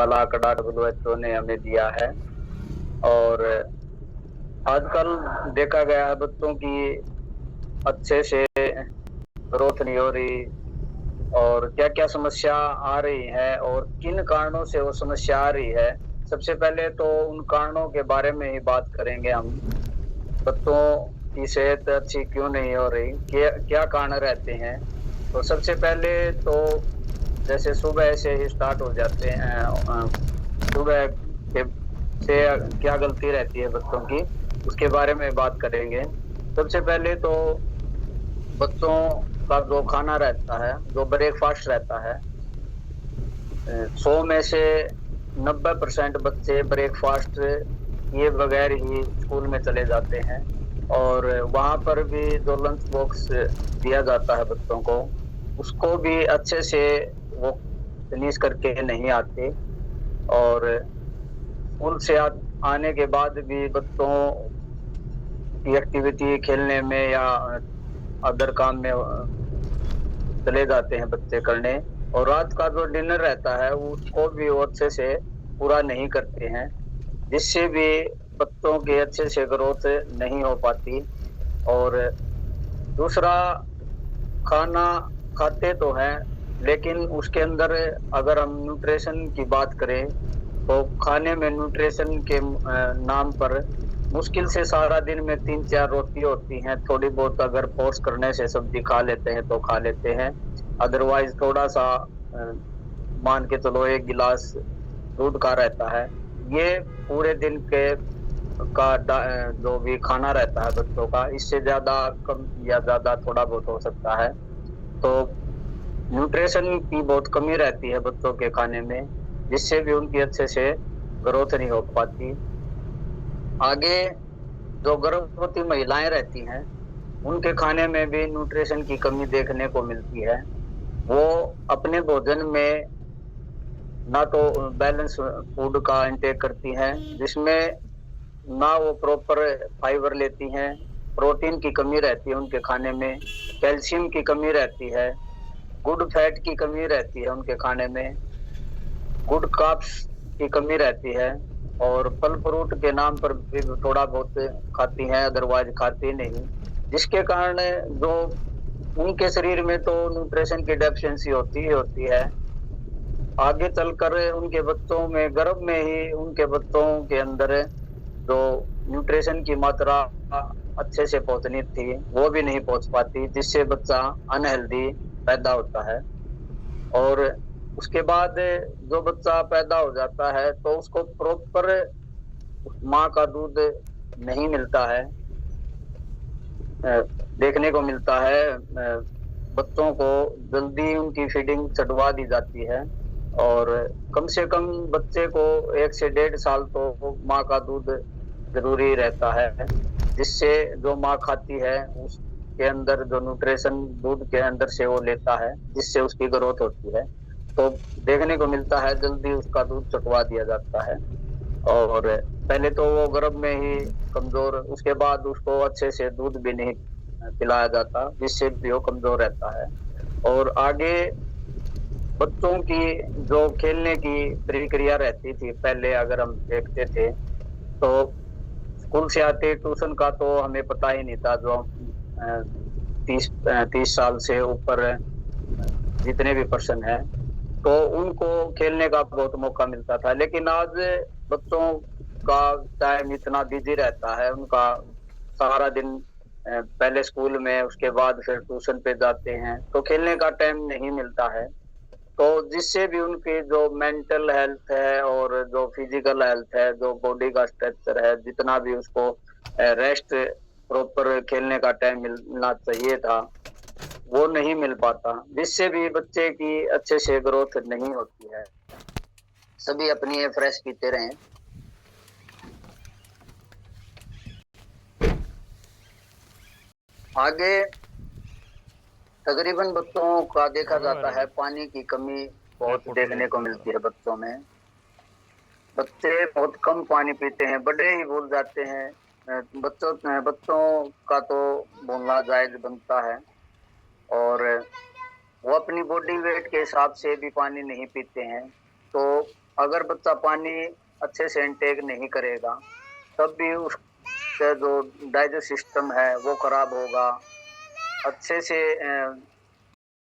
वाला आंकड़ा WHO ने हमें दिया है। और आजकल देखा गया है बच्चों की अच्छे से ग्रोथ नहीं हो रही, और क्या क्या समस्या आ रही है और किन कारणों से वो समस्या आ रही है। सबसे पहले तो उन कारणों के बारे में ही बात करेंगे हम। बच्चों की सेहत अच्छी क्यों नहीं हो रही, क्या क्या कारण रहते हैं। तो सबसे पहले तो जैसे सुबह से ही स्टार्ट हो जाते हैं। सुबह के से क्या गलती रहती है बच्चों की, उसके बारे में बात करेंगे। सबसे पहले तो बच्चों का जो खाना रहता है, जो ब्रेकफास्ट रहता है, 100 में से 90% बच्चे ब्रेकफास्ट किए बगैर ही स्कूल में चले जाते हैं। और वहां पर भी जो लंच बॉक्स दिया जाता है बच्चों को, उसको भी अच्छे से वो फिनिश करके नहीं आते। और स्कूल से आने के बाद भी बच्चों की एक्टिविटी खेलने में या अदर काम में चले जाते हैं बच्चे करने। और रात का जो डिनर रहता है उसको भी वो अच्छे से पूरा नहीं करते हैं, जिससे भी बच्चों की अच्छे से ग्रोथ नहीं हो पाती। और दूसरा, खाना खाते तो हैं, लेकिन उसके अंदर अगर हम न्यूट्रिशन की बात करें तो खाने में न्यूट्रिशन के नाम पर मुश्किल से सारा दिन में 3-4 रोटी होती हैं। थोड़ी बहुत अगर फोर्स करने से सब्जी खा लेते हैं तो खा लेते हैं, अदरवाइज थोड़ा सा मान के चलो 1 गिलास दूध का रहता है। ये पूरे दिन के जो भी खाना रहता है बच्चों का, इससे ज्यादा कम या ज्यादा थोड़ा बहुत हो सकता है। तो न्यूट्रिशन की बहुत कमी रहती है बच्चों के खाने में, जिससे भी उनकी अच्छे से ग्रोथ नहीं हो पाती। आगे जो गर्भवती महिलाएं रहती हैं, उनके खाने में भी न्यूट्रिशन की कमी देखने को मिलती है। वो अपने भोजन में ना तो बैलेंस फूड का इंटेक करती हैं, जिसमें ना वो प्रॉपर फाइबर लेती हैं, प्रोटीन की कमी रहती है उनके खाने में, कैल्शियम की कमी रहती है, गुड फैट की कमी रहती है उनके खाने में, गुड कार्ब्स की कमी रहती है। और फल फ्रूट के नाम पर भी थोड़ा बहुत खाती हैं, अदरवाइज खाती नहीं, जिसके कारण जो उनके शरीर में तो न्यूट्रिशन की डेफिशिएंसी होती ही होती है। आगे चलकर उनके बच्चों में, गर्भ में ही उनके बच्चों के अंदर जो न्यूट्रिशन की मात्रा अच्छे से पहुंचनी थी वो भी नहीं पहुंच पाती, जिससे बच्चा अनहेल्दी पैदा होता है। और उसके बाद जो बच्चा पैदा हो जाता है तो उसको प्रॉपर माँ का दूध नहीं मिलता है। देखने को मिलता है बच्चों को जल्दी उनकी फीडिंग चढ़वा दी जाती है। और कम से कम बच्चे को 1 से 1.5 साल तो माँ का दूध जरूरी रहता है, जिससे जो माँ खाती है उसके अंदर जो न्यूट्रिशन दूध के अंदर से वो लेता है, जिससे उसकी ग्रोथ होती है। तो देखने को मिलता है जल्दी उसका दूध चटवा दिया जाता है। और पहले तो वो गर्भ में ही कमजोर, उसके बाद उसको अच्छे से दूध भी नहीं पिलाया जाता, जिससे भी वो कमजोर रहता है। और आगे बच्चों की जो खेलने की प्रक्रिया रहती थी पहले, अगर हम देखते थे तो स्कूल से आते ट्यूशन का तो हमें पता ही नहीं था। जो 30 साल से ऊपर जितने भी पर्सन हैं, तो उनको खेलने का बहुत मौका मिलता था। लेकिन आज बच्चों का टाइम इतना बिजी रहता है, उनका सारा दिन पहले स्कूल में, उसके बाद फिर ट्यूशन पे जाते हैं, तो खेलने का टाइम नहीं मिलता है। तो जिससे भी उनकी जो मेंटल हेल्थ है और जो फिजिकल हेल्थ है, जो बॉडी का स्ट्रक्चर है, जितना भी उसको रेस्ट, प्रॉपर खेलने का टाइम मिलना चाहिए था, वो नहीं मिल पाता, जिससे भी बच्चे की अच्छे से ग्रोथ नहीं होती है। सभी अपनी फ्रेश पीते रहें। आगे तकरीबन बच्चों का देखा जाता है पानी की कमी बहुत देखने को मिलती है बच्चों में। बच्चे बहुत कम पानी पीते हैं, बड़े ही भूल जाते हैं। बच्चों का तो बोलना जायज बनता है। और वो अपनी बॉडी वेट के हिसाब से भी पानी नहीं पीते हैं। तो अगर बच्चा पानी अच्छे से इनटेक नहीं करेगा तब भी उसका जो डाइजेस्ट सिस्टम है वो खराब होगा। अच्छे से